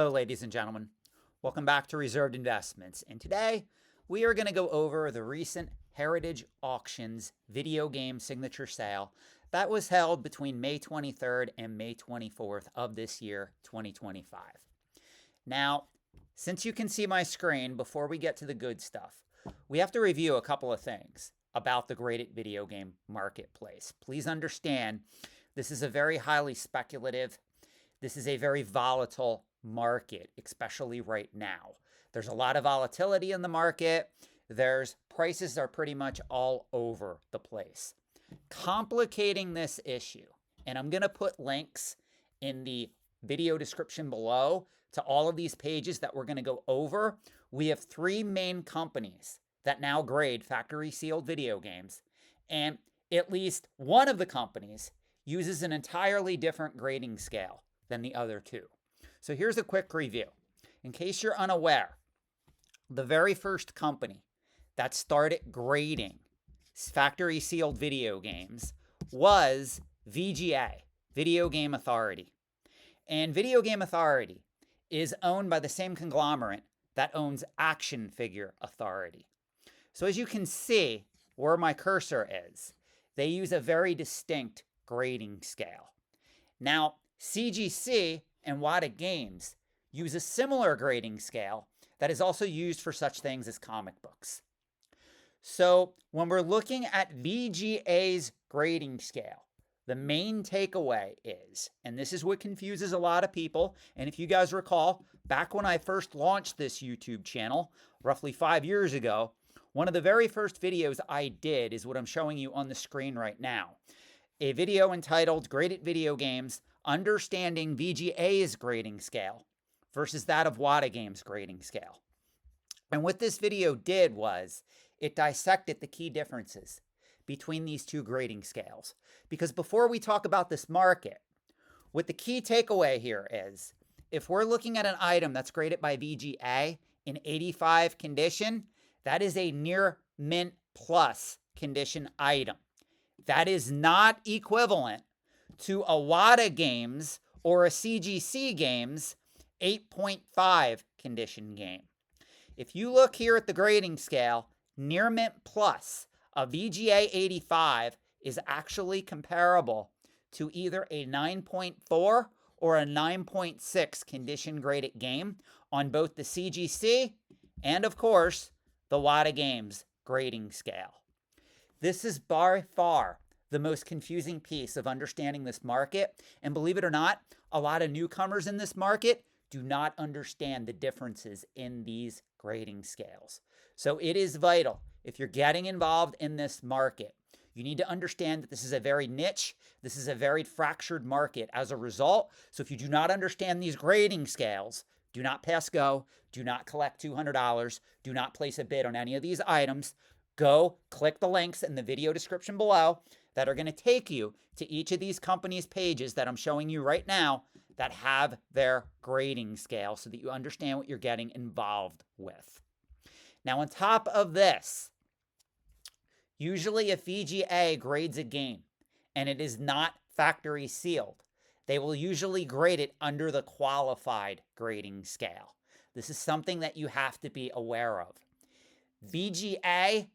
Hello, ladies and gentlemen. Welcome back to Reserved Investments. And today we are going to go over the recent Heritage Auctions video game signature sale that was held between May 23rd and May 24th of this year, 2025. Now, since you can see my screen, before we get to the good stuff, we have to review a couple of things about the graded video game marketplace. Please understand, this is a very highly speculative, this is a very volatile market, especially right now. There's a lot of volatility in the market. Prices are pretty much all over the place. Complicating this issue, and I'm going to put links in the video description below to all of these pages that we're going to go over. We have three main companies that now grade factory sealed video games, and at least one of the companies uses an entirely different grading scale than the other two. So here's a quick review. In case you're unaware, the very first company that started grading factory sealed video games was VGA, Video Game Authority. And Video Game Authority is owned by the same conglomerate that owns Action Figure Authority. So as you can see where my cursor is, they use a very distinct grading scale. Now, CGC and WATA Games use a similar grading scale that is also used for such things as comic books. So when we're looking at VGA's grading scale, the main takeaway is, and this is what confuses a lot of people, and if you guys recall, back when I first launched this YouTube channel, roughly 5 years ago, one of the very first videos I did is what I'm showing you on the screen right now. A video entitled Graded Video Games, Understanding VGA's Grading Scale versus that of WATA Games' grading scale. And what this video did was it dissected the key differences between these two grading scales. Because before we talk about this market, what the key takeaway here is, if we're looking at an item that's graded by VGA in 85 condition, that is a near mint plus condition item. That is not equivalent to a WATA Games or a CGC Games 8.5 condition game. If you look here at the grading scale, near mint plus, a VGA 85 is actually comparable to either a 9.4 or a 9.6 condition graded game on both the CGC and, of course, the WATA Games grading scale. This is by far the most confusing piece of understanding this market. And believe it or not, a lot of newcomers in this market do not understand the differences in these grading scales. So it is vital, if you're getting involved in this market, you need to understand that this is a very niche, this is a very fractured market as a result. So if you do not understand these grading scales, do not pass go, do not collect $200, do not place a bid on any of these items. Go click the links in the video description below that are going to take you to each of these companies' pages that I'm showing you right now that have their grading scale so that you understand what you're getting involved with. Now, on top of this, usually if VGA grades a game and it is not factory sealed, they will usually grade it under the qualified grading scale. This is something that you have to be aware of. VGA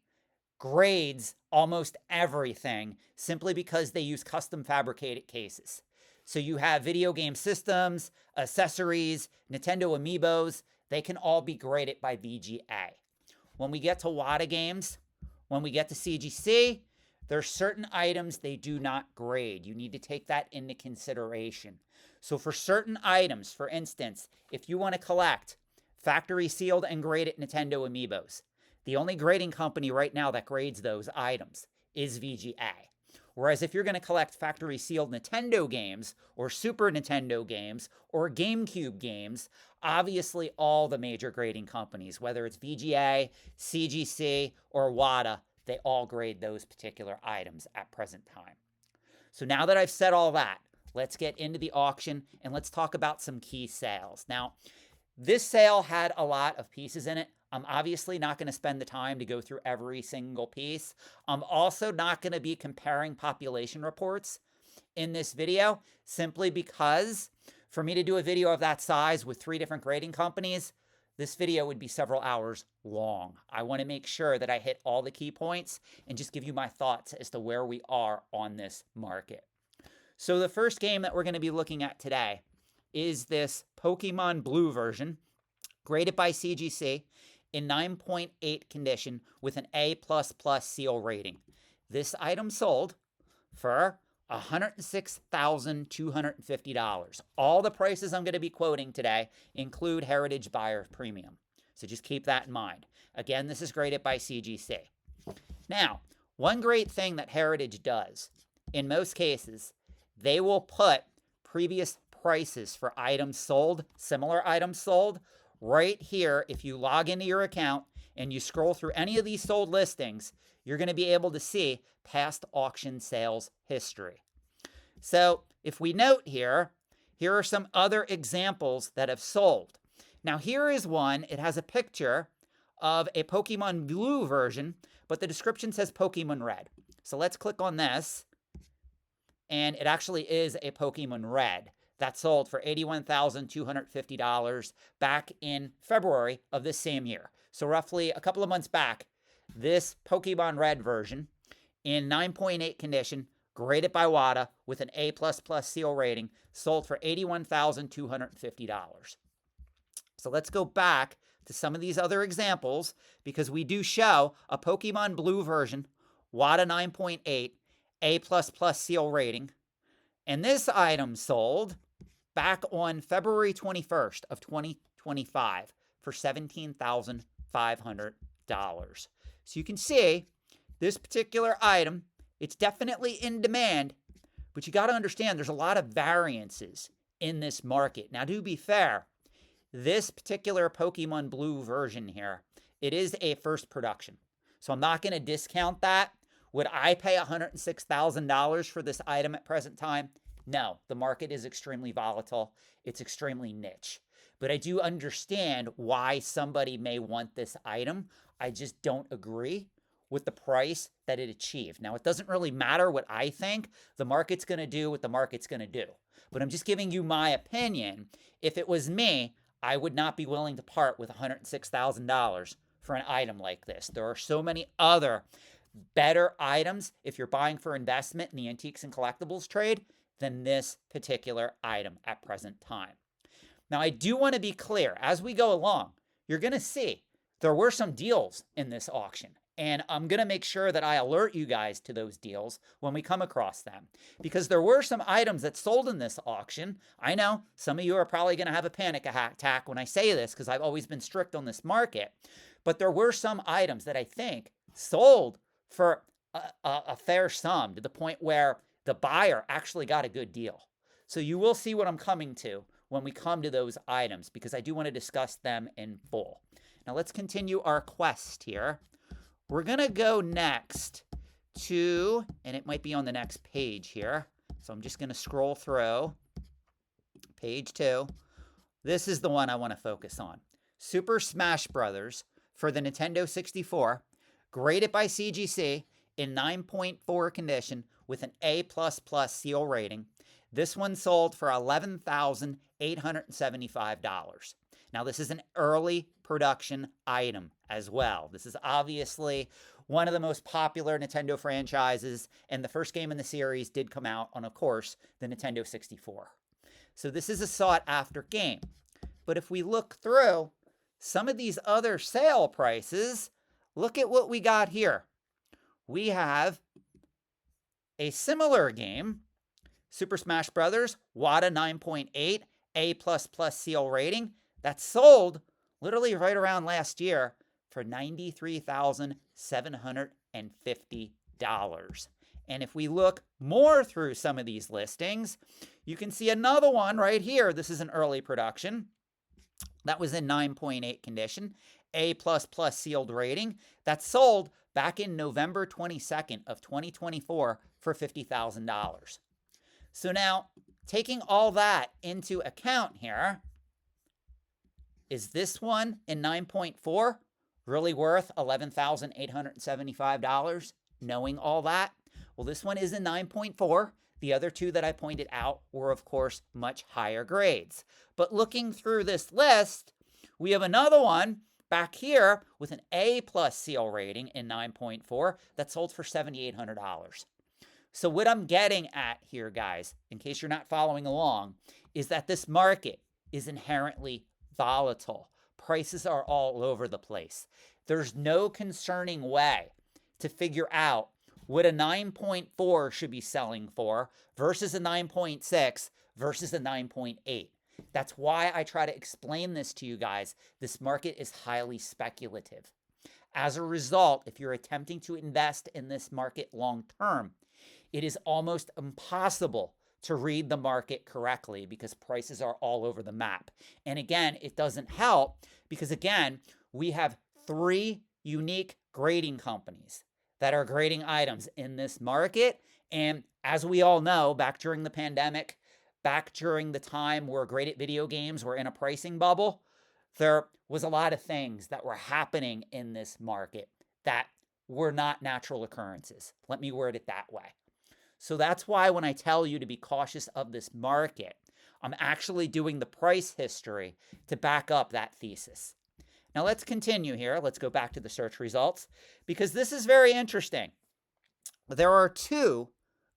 grades almost everything simply because they use custom fabricated cases. So you have video game systems, accessories, Nintendo Amiibos, they can all be graded by VGA. When we get to WATA Games, when we get to CGC, there are certain items they do not grade. You need to take that into consideration. So for certain items, for instance, if you want to collect factory sealed and graded Nintendo Amiibos, the only grading company right now that grades those items is VGA. Whereas if you're going to collect factory sealed Nintendo games or Super Nintendo games or GameCube games, obviously all the major grading companies, whether it's VGA, CGC, or WATA, they all grade those particular items at present time. So now that I've said all that, let's get into the auction and let's talk about some key sales. Now, this sale had a lot of pieces in it. I'm obviously not going to spend the time to go through every single piece. I'm also not going to be comparing population reports in this video simply because For me to do a video of that size with 3 different grading companies, this video would be several hours long. I want to make sure that I hit all the key points and just give you my thoughts as to where we are on this market. So the first game that we're going to be looking at today is this Pokemon Blue version, graded by CGC in 9.8 condition with an A++ seal rating. This item sold for $106,250. All the prices I'm going to be quoting today include Heritage Buyer Premium. So just keep that in mind. Again, this is graded by CGC. Now, one great thing that Heritage does, in most cases, they will put previous prices for items sold, similar items sold, right here. If you log into your account and you scroll through any of these sold listings, you're going to be able to see past auction sales history. So if we note here are some other examples that have sold. Now here is one. It has a picture of a Pokemon Blue version, but the description says Pokemon Red. So let's click on this, and it actually is a Pokemon Red that sold for $81,250 back in February of this same year. So roughly a couple of months back, this Pokemon Red version in 9.8 condition, graded by WATA with an A++ seal rating, sold for $81,250. So let's go back to some of these other examples, because we do show a Pokemon Blue version, WATA 9.8, A++ seal rating. And this item sold back on February 21st of 2025 for $17,500. So you can see this particular item, it's definitely in demand, but you got to understand there's a lot of variances in this market. Now, to be fair, this particular Pokemon Blue version here, it is a first production. So I'm not going to discount that. Would I pay $106,000 for this item at present time? No, the market is extremely volatile. It's extremely niche. But I do understand why somebody may want this item. I just don't agree with the price that it achieved. Now, it doesn't really matter what I think. The market's going to do what the market's going to do. But I'm just giving you my opinion. If it was me, I would not be willing to part with $106,000 for an item like this. There are so many other better items if you're buying for investment in the antiques and collectibles trade than this particular item at present time. Now, I do want to be clear. As we go along, you're going to see there were some deals in this auction. And I'm going to make sure that I alert you guys to those deals when we come across them. Because there were some items that sold in this auction. I know some of you are probably going to have a panic attack when I say this, because I've always been strict on this market. But there were some items that I think sold for a fair sum, to the point where the buyer actually got a good deal. So you will see what I'm coming to when we come to those items, because I do want to discuss them in full. Now let's continue our quest here. We're going to go next to, and it might be on the next page here. So I'm just going to scroll through page 2. This is the one I want to focus on. Super Smash Bros. For the Nintendo 64, graded by CGC in 9.4 condition with an A++ seal rating. This one sold for $11,875. Now, this is an early production item as well. This is obviously one of the most popular Nintendo franchises, and the first game in the series did come out on, of course, the Nintendo 64. So this is a sought-after game. But if we look through some of these other sale prices, look at what we got here. We have a similar game, Super Smash Bros. WATA 9.8, A++ seal rating, that sold literally right around last year for $93,750. And if we look more through some of these listings, you can see another one right here. This is an early production. That was in 9.8 condition, A++ sealed rating, that sold back in November 22nd of 2024 for $50,000. So now, taking all that into account here, is this one in 9.4 really worth $11,875? Knowing all that? Well, this one is in 9.4. The other two that I pointed out were, of course, much higher grades. But looking through this list, we have another one back here with an A+ seal rating in 9.4 that sold for $7,800. So what I'm getting at here, guys, in case you're not following along, is that this market is inherently volatile. Prices are all over the place. There's no concerning way to figure out what a 9.4 should be selling for versus a 9.6 versus a 9.8. That's why I try to explain this to you guys. This market is highly speculative. As a result, if you're attempting to invest in this market long term, it is almost impossible to read the market correctly because prices are all over the map. And again, it doesn't help because, again, we have 3 unique grading companies that are grading items in this market. And as we all know, back during the pandemic, back during the time where graded video games were in a pricing bubble, there was a lot of things that were happening in this market that were not natural occurrences. Let me word it that way. So that's why when I tell you to be cautious of this market, I'm actually doing the price history to back up that thesis. Now let's continue here. Let's go back to the search results because this is very interesting. There are 2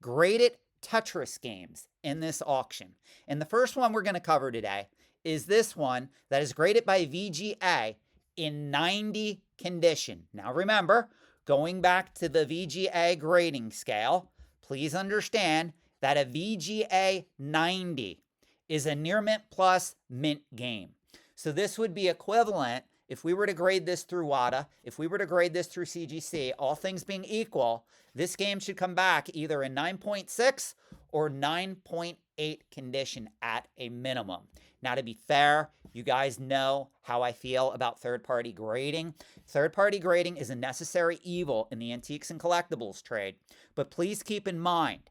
graded Tetris games in this auction. And the first one we're going to cover today is this one that is graded by VGA in 90 condition. Now remember, going back to the VGA grading scale, please understand that a VGA 90 is a near mint plus mint game. So this would be equivalent if we were to grade this through WATA, if we were to grade this through CGC, all things being equal, this game should come back either in 9.6 or 9.8 condition at a minimum. Now, to be fair, you guys know how I feel about third-party grading. Third-party grading is a necessary evil in the antiques and collectibles trade. But please keep in mind,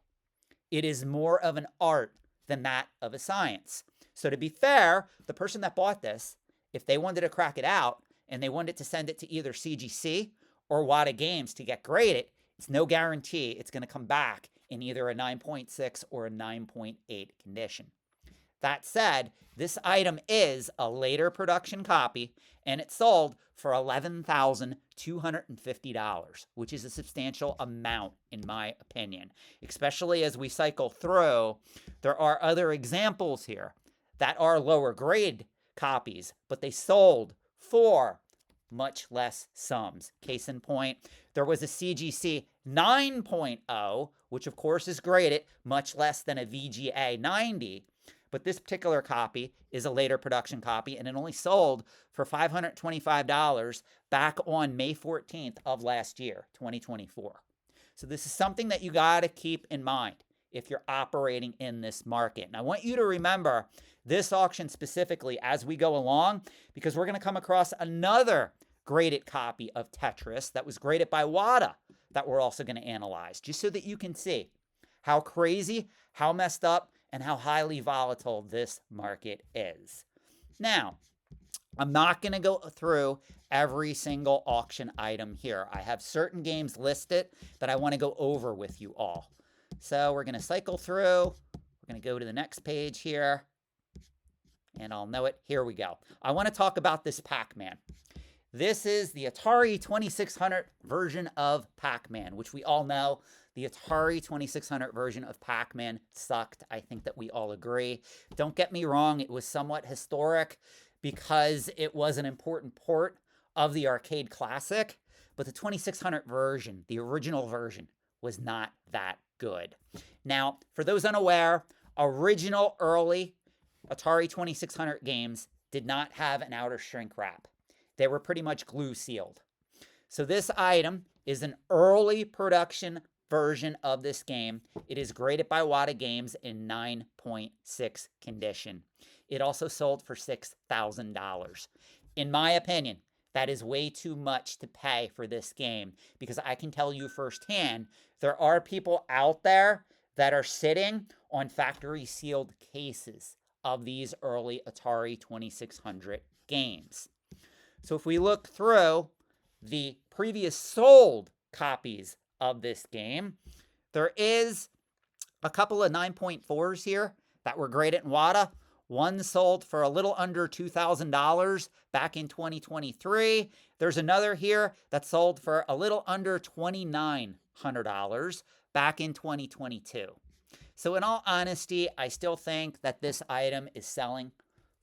it is more of an art than that of a science. So to be fair, the person that bought this, if they wanted to crack it out and they wanted to send it to either CGC or WATA Games to get graded, it's no guarantee it's going to come back in either a 9.6 or a 9.8 condition. That said, this item is a later production copy and it sold for $11,250, which is a substantial amount in my opinion. Especially as we cycle through, there are other examples here that are lower grade copies, but they sold for much less sums. Case in point, there was a CGC 9.0, which of course is graded much less than a VGA 90, but this particular copy is a later production copy and it only sold for $525 back on May 14th of last year, 2024. So this is something that you got to keep in mind if you're operating in this market. And I want you to remember this auction specifically as we go along, because we're going to come across another graded copy of Tetris that was graded by WATA that we're also going to analyze, just so that you can see how crazy, how messed up, and how highly volatile this market is. Now, I'm not going to go through every single auction item here. I have certain games listed that I want to go over with you all. So we're going to cycle through. We're going to go to the next page here. And I'll know it. Here we go. I want to talk about this Pac-Man. This is the Atari 2600 version of Pac-Man, which we all know the Atari 2600 version of Pac-Man sucked. I think that we all agree. Don't get me wrong, it was somewhat historic because it was an important port of the arcade classic, but the 2600 version, the original version, was not that good. Now, for those unaware, original early Atari 2600 games did not have an outer shrink wrap. They were pretty much glue sealed. So this item is an early production version of this game. It is graded by WATA Games in 9.6 condition. It also sold for $6,000. In my opinion, that is way too much to pay for this game because I can tell you firsthand, there are people out there that are sitting on factory sealed cases of these early Atari 2600 games. So if we look through the previous sold copies of this game, there is a couple of 9.4s here that were graded in WATA. One sold for a little under $2,000 back in 2023. There's another here that sold for a little under $2,900 back in 2022. So in all honesty, I still think that this item is selling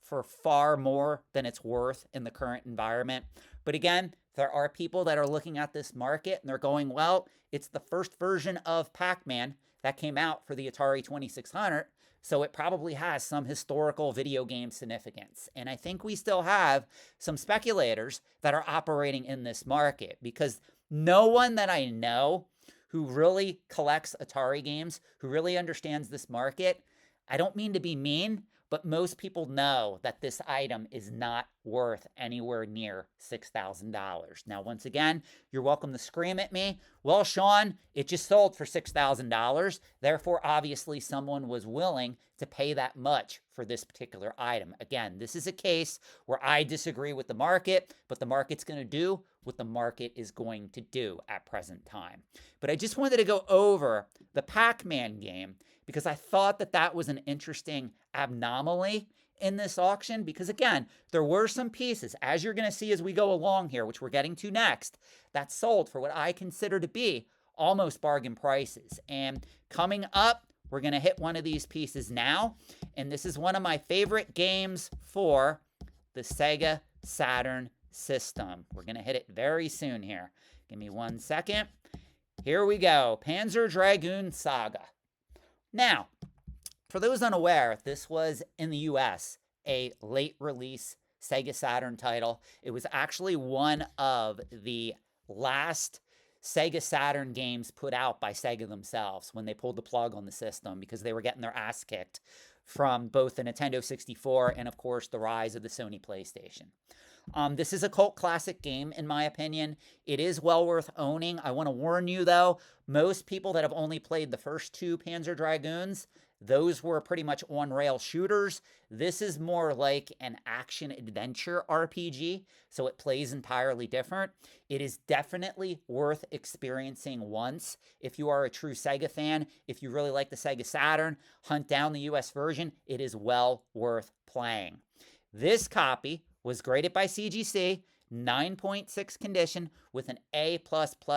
for far more than it's worth in the current environment. But again, there are people that are looking at this market and they're going, well, it's the first version of Pac-Man that came out for the Atari 2600, so it probably has some historical video game significance. And I think we still have some speculators that are operating in this market, because no one that I know who really collects Atari games, who really understands this market, I don't mean to be mean, but most people know that this item is not worth anywhere near $6,000. Now, once again, you're welcome to scream at me. Well, Sean, it just sold for $6,000. Therefore, obviously, someone was willing to pay that much for this particular item. Again, this is a case where I disagree with the market, but the market's going to do what the market is going to do at present time. But I just wanted to go over the Pac-Man game because I thought that that was an interesting anomaly in this auction, because again, there were some pieces, as you're going to see as we go along here, which we're getting to next, that sold for what I consider to be almost bargain prices. And coming up, we're going to hit one of these pieces now, and this is one of my favorite games for the Sega Saturn system. We're going to hit it very soon here. Give me 1 second. Here we go. Panzer Dragoon Saga. Now, for those unaware, this was in the US a late release Sega Saturn title. It was actually one of the last Sega Saturn games put out by Sega themselves when they pulled the plug on the system because they were getting their ass kicked from both the Nintendo 64 and, of course, the rise of the Sony PlayStation. This is a cult classic game, in my opinion. It is well worth owning. I want to warn you, though, most people that have only played the first two Panzer Dragoons, those were pretty much on-rail shooters. This is more like an action-adventure RPG, so it plays entirely different. It is definitely worth experiencing once. If you are a true Sega fan, if you really like the Sega Saturn, hunt down the US version. It is well worth playing. This copy was graded by CGC, 9.6 condition with an A++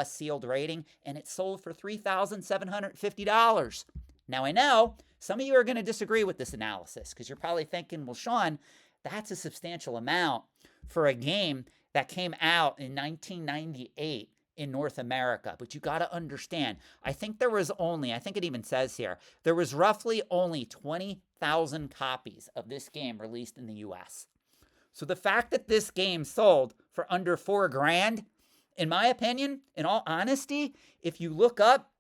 sealed rating, and it sold for $3,750. Now, I know some of you are going to disagree with this analysis because you're probably thinking, well, Sean, that's a substantial amount for a game that came out in 1998 in North America. But you got to understand, I think it even says here, there was roughly only 20,000 copies of this game released in the US. So the fact that this game sold for under $4,000, in my opinion, in all honesty, if you look up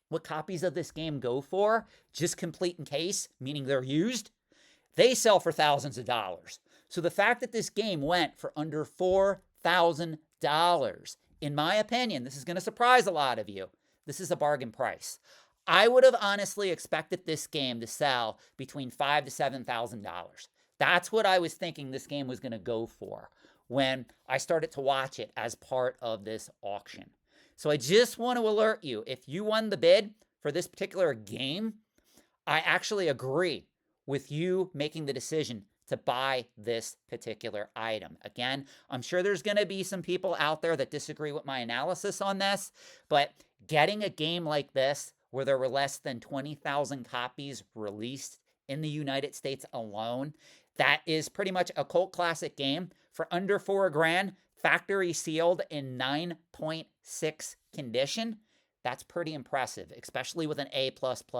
what copies of this game go for, just complete in case, meaning they're used, they sell for thousands of dollars. So the fact that this game went for under $4,000, in my opinion, this is going to surprise a lot of you. This is a bargain price. I would have honestly expected this game to sell between $5,000 to $7,000. That's what I was thinking this game was going to go for when I started to watch it as part of this auction. So I just want to alert you, if you won the bid for this particular game, I actually agree with you making the decision to buy this particular item. Again, I'm sure there's going to be some people out there that disagree with my analysis on this, but getting a game like this where there were less than 20,000 copies released in the United States alone, that is pretty much a cult classic game for under $4,000, factory sealed in 9.6 condition. That's pretty impressive, especially with an A++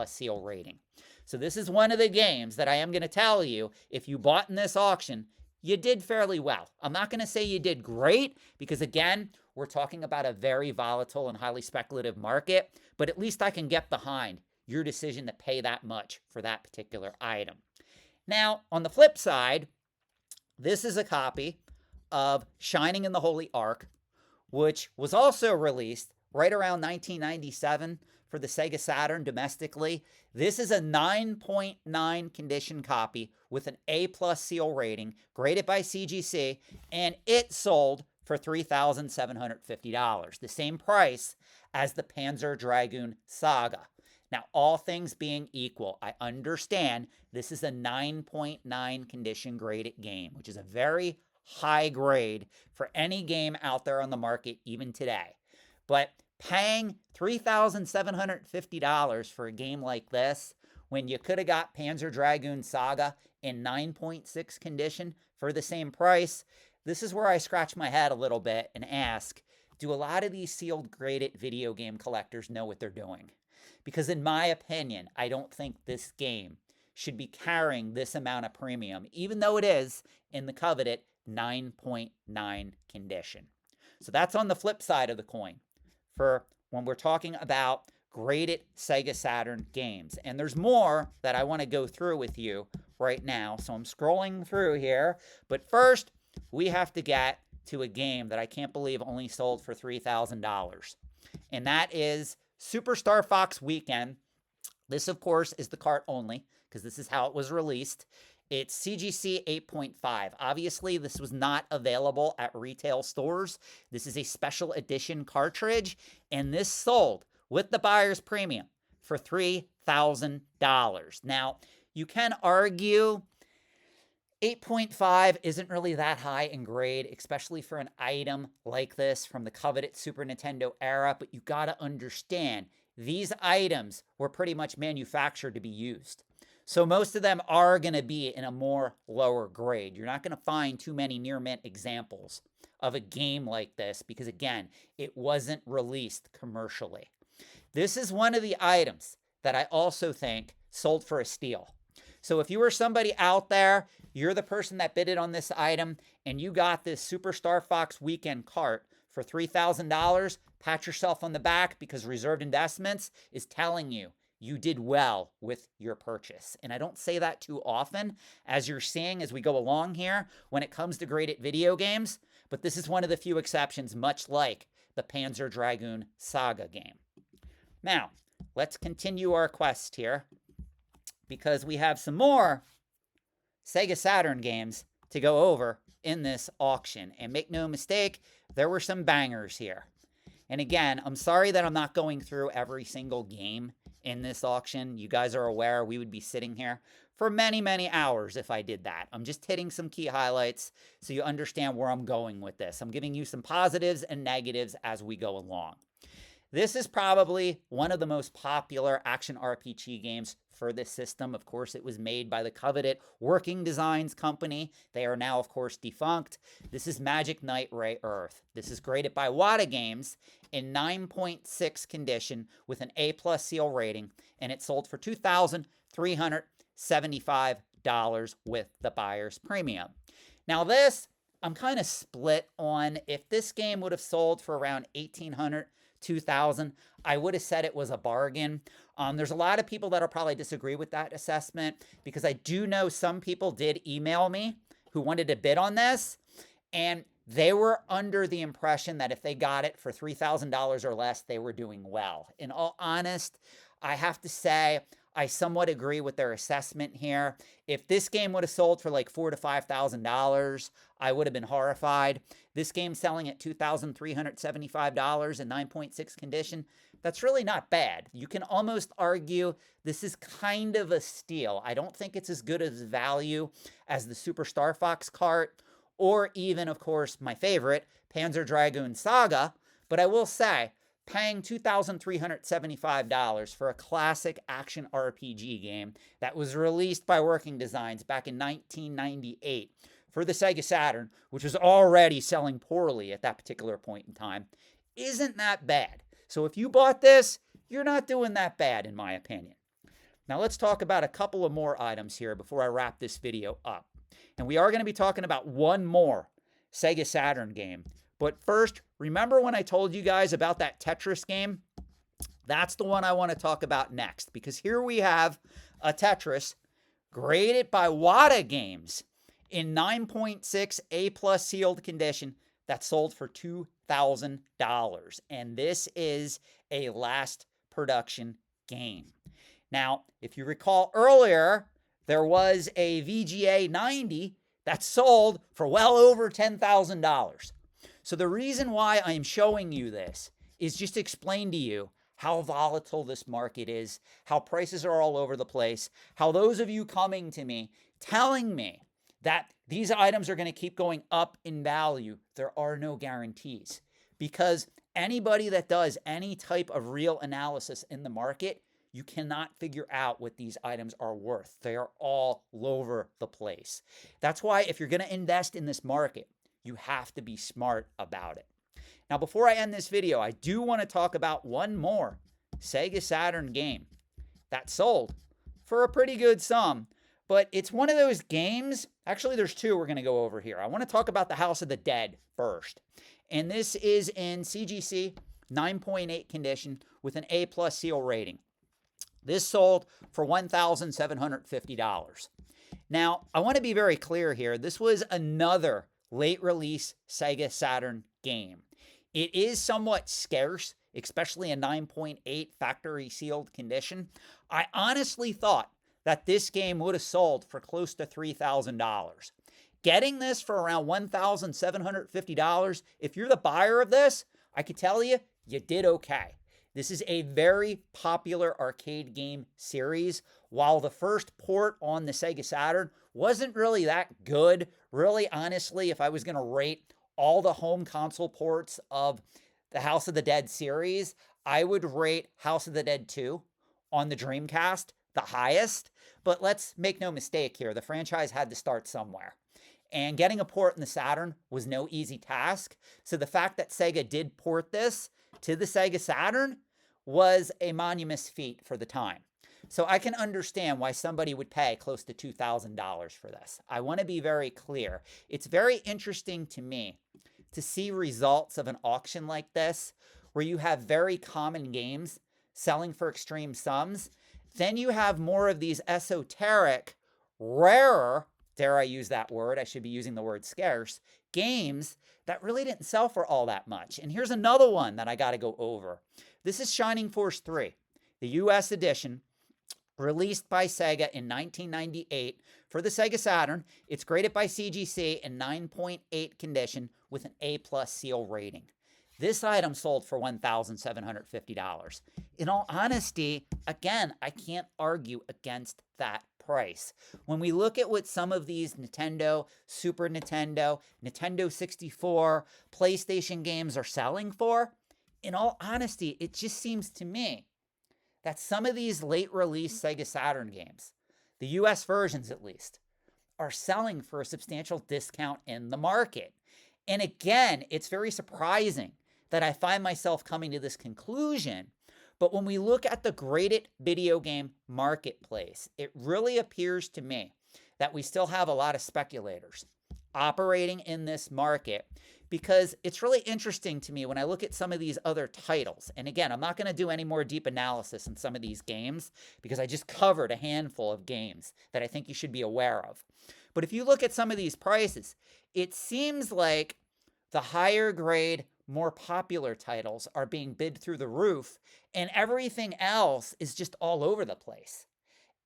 seal rating. So this is one of the games that I am going to tell you, if you bought in this auction, you did fairly well. I'm not going to say you did great because, again, we're talking about a very volatile and highly speculative market, but at least I can get behind your decision to pay that much for that particular item. Now, on the flip side, this is a copy of Shining in the Holy Ark, which was also released right around 1997 for the Sega Saturn domestically. This is a 9.9 condition copy with an A+ seal rating, graded by CGC, and it sold for $3,750, the same price as the Panzer Dragoon Saga. Now, all things being equal, I understand this is a 9.9 condition graded game, which is a very high grade for any game out there on the market even today. But paying $3,750 for a game like this when you could have got Panzer Dragoon Saga in 9.6 condition for the same price, this is where I scratch my head a little bit and ask, do a lot of these sealed graded video game collectors know what they're doing? Because in my opinion, I don't think this game should be carrying this amount of premium, even though it is in the coveted 9.9 condition. So that's on the flip side of the coin for when we're talking about graded Sega Saturn games. And there's more that I want to go through with you right now. So I'm scrolling through here. But first, we have to get to a game that I can't believe only sold for $3,000. And that is Super Star Fox Weekend. This, of course, is the cart only because this is how it was released. It's CGC 8.5. Obviously, this was not available at retail stores. This is a special edition cartridge, and this sold with the buyer's premium for $3,000. Now, you can argue 8.5 isn't really that high in grade, especially for an item like this from the coveted Super Nintendo era, but you got to understand, these items were pretty much manufactured to be used. So most of them are going to be in a more lower grade. You're not going to find too many near mint examples of a game like this because, again, it wasn't released commercially. This is one of the items that I also think sold for a steal. So if you were somebody out there, you're the person that bidded on this item, and you got this Super Star Fox Weekend cart for $3,000, pat yourself on the back because Reserved Investments is telling you you did well with your purchase. And I don't say that too often, as you're seeing as we go along here when it comes to graded video games, but this is one of the few exceptions, much like the Panzer Dragoon Saga game. Now, let's continue our quest here because we have some more Sega Saturn games to go over in this auction. And make no mistake, there were some bangers here. And again, I'm sorry that I'm not going through every single game in this auction. You guys are aware we would be sitting here for many, many hours if I did that. I'm just hitting some key highlights so you understand where I'm going with this. I'm giving you some positives and negatives as we go along. This is probably one of the most popular action RPG games for this system. Of course, it was made by the coveted Working Designs company. They are now, of course, defunct. This is Magic Knight Ray Earth. This is graded by WATA Games in 9.6 condition with an A+ seal rating, and it sold for $2,375 with the buyer's premium. Now this, I'm kind of split on. If this game would have sold for around $1,800, $2,000, I would have said it was a bargain. There's a lot of people that'll probably disagree with that assessment because I do know some people did email me who wanted to bid on this, and they were under the impression that if they got it for $3,000 or less, they were doing well. In all honest, I have to say I somewhat agree with their assessment here. If this game would have sold for like $4,000 to $5,000, I would have been horrified. This game selling at $2,375 in 9.6 condition, that's really not bad. You can almost argue this is kind of a steal. I don't think it's as good as value as the Super Star Fox cart or even, of course, my favorite, Panzer Dragoon Saga, but I will say, paying $2,375 for a classic action RPG game that was released by Working Designs back in 1998 for the Sega Saturn, which was already selling poorly at that particular point in time, isn't that bad. So if you bought this, you're not doing that bad, in my opinion. Now let's talk about a couple of more items here before I wrap this video up. And we are going to be talking about one more Sega Saturn game. But first, remember when I told you guys about that Tetris game? That's the one I want to talk about next, because here we have a Tetris graded by WATA Games in 9.6 A+ sealed condition that sold for $2,000. And this is a last production game. Now, if you recall earlier, there was a VGA 90 that sold for well over $10,000. So the reason why I am showing you this is just to explain to you how volatile this market is, how prices are all over the place, how those of you coming to me telling me that these items are going to keep going up in value, there are no guarantees. Because anybody that does any type of real analysis in the market, you cannot figure out what these items are worth. They are all over the place. That's why if you're going to invest in this market, you have to be smart about it. Now, before I end this video, I do want to talk about one more Sega Saturn game that sold for a pretty good sum. But it's one of those games, actually there's two we're going to go over here. I want to talk about the House of the Dead first. And this is in CGC 9.8 condition with an A+ seal rating. This sold for $1,750. Now, I want to be very clear here. This was another late release Sega Saturn game. It is somewhat scarce, especially a 9.8 factory sealed condition. I honestly thought that this game would have sold for close to $3,000. Getting this for around $1,750, if you're the buyer of this, I can tell you, you did okay. This is a very popular arcade game series. While the first port on the Sega Saturn wasn't really that good, really honestly, if I was going to rate all the home console ports of the House of the Dead series, I would rate House of the Dead 2 on the Dreamcast the highest. But let's make no mistake here, the franchise had to start somewhere. And getting a port in the Saturn was no easy task. So the fact that Sega did port this to the Sega Saturn was a monumentous feat for the time. So I can understand why somebody would pay close to $2,000 for this. I want to be very clear. It's very interesting to me to see results of an auction like this, where you have very common games selling for extreme sums. Then you have more of these esoteric, rarer, dare I use that word, I should be using the word scarce, games that really didn't sell for all that much. And here's another one that I got to go over. This is Shining Force 3, the US edition, released by Sega in 1998 for the Sega Saturn. It's graded by CGC in 9.8 condition with an A+ seal rating. This item sold for $1,750. In all honesty, again, I can't argue against that price. When we look at what some of these Nintendo, Super Nintendo, Nintendo 64, PlayStation games are selling for, in all honesty, it just seems to me that some of these late release Sega Saturn games, the US versions at least, are selling for a substantial discount in the market. And again, it's very surprising that I find myself coming to this conclusion. But when we look at the graded video game marketplace, it really appears to me that we still have a lot of speculators operating in this market, because it's really interesting to me when I look at some of these other titles. And again, I'm not going to do any more deep analysis in some of these games because I just covered a handful of games that I think you should be aware of. But if you look at some of these prices, it seems like the higher grade, more popular titles are being bid through the roof, and everything else is just all over the place.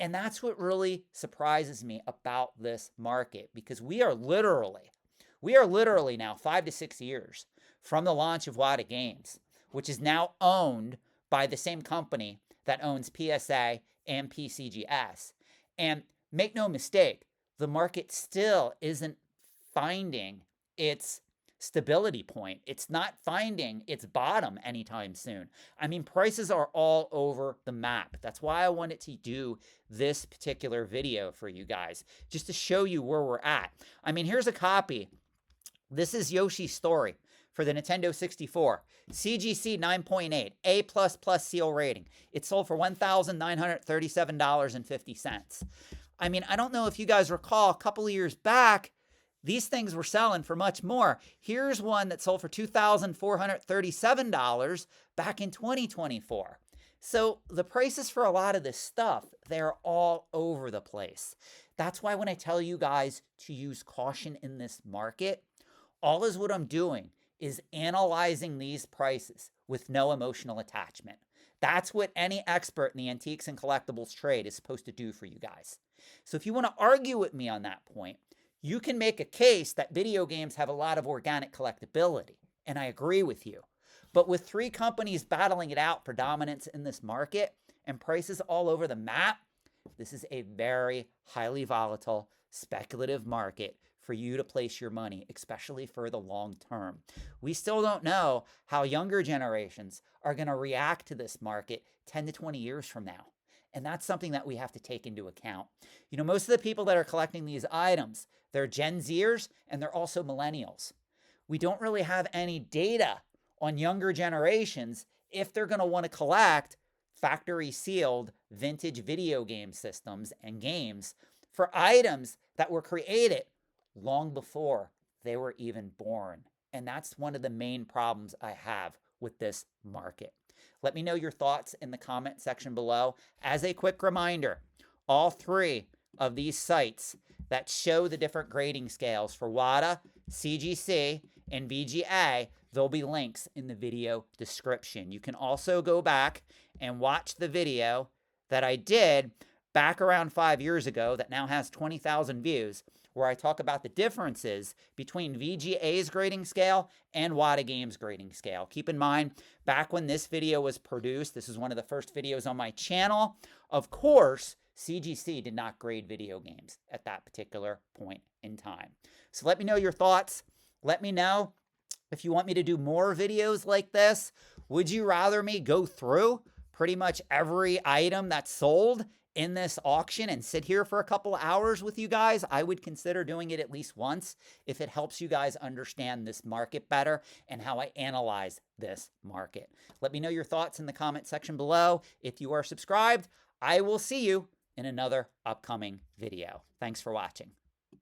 And that's what really surprises me about this market, because we are literally now 5 to 6 years from the launch of WATA Games, which is now owned by the same company that owns PSA and PCGS. And make no mistake, the market still isn't finding its stability point. It's not finding its bottom anytime soon. I mean, prices are all over the map. That's why I wanted to do this particular video for you guys, just to show you where we're at. I mean, here's a copy. This is Yoshi's Story for the Nintendo 64. CGC 9.8, A++ seal rating. It sold for $1,937.50. I mean, I don't know if you guys recall, a couple of years back, these things were selling for much more. Here's one that sold for $2,437 back in 2024. So the prices for a lot of this stuff, they're all over the place. That's why when I tell you guys to use caution in this market, all is what I'm doing is analyzing these prices with no emotional attachment. That's what any expert in the antiques and collectibles trade is supposed to do for you guys. So if you want to argue with me on that point, you can make a case that video games have a lot of organic collectability, and I agree with you. But with 3 companies battling it out for dominance in this market and prices all over the map, this is a very highly volatile, speculative market for you to place your money, especially for the long term. We still don't know how younger generations are going to react to this market 10 to 20 years from now. And that's something that we have to take into account. You know, most of the people that are collecting these items, they're Gen Zers and they're also millennials. We don't really have any data on younger generations if they're going to want to collect factory sealed vintage video game systems and games for items that were created long before they were even born. And that's one of the main problems I have with this market. Let me know your thoughts in the comment section below. As a quick reminder, all 3 of these sites that show the different grading scales for WATA, CGC, and VGA, there'll be links in the video description. You can also go back and watch the video that I did back around 5 years ago that now has 20,000 views, where I talk about the differences between VGA's grading scale and WATA Games grading scale. Keep in mind, back when this video was produced, this is one of the first videos on my channel, of course, CGC did not grade video games at that particular point in time. So let me know your thoughts. Let me know if you want me to do more videos like this. Would you rather me go through pretty much every item that's sold in this auction and sit here for a couple hours with you guys? I would consider doing it at least once if it helps you guys understand this market better and how I analyze this market. Let me know your thoughts in the comment section below. If you are subscribed, I will see you in another upcoming video. Thanks for watching.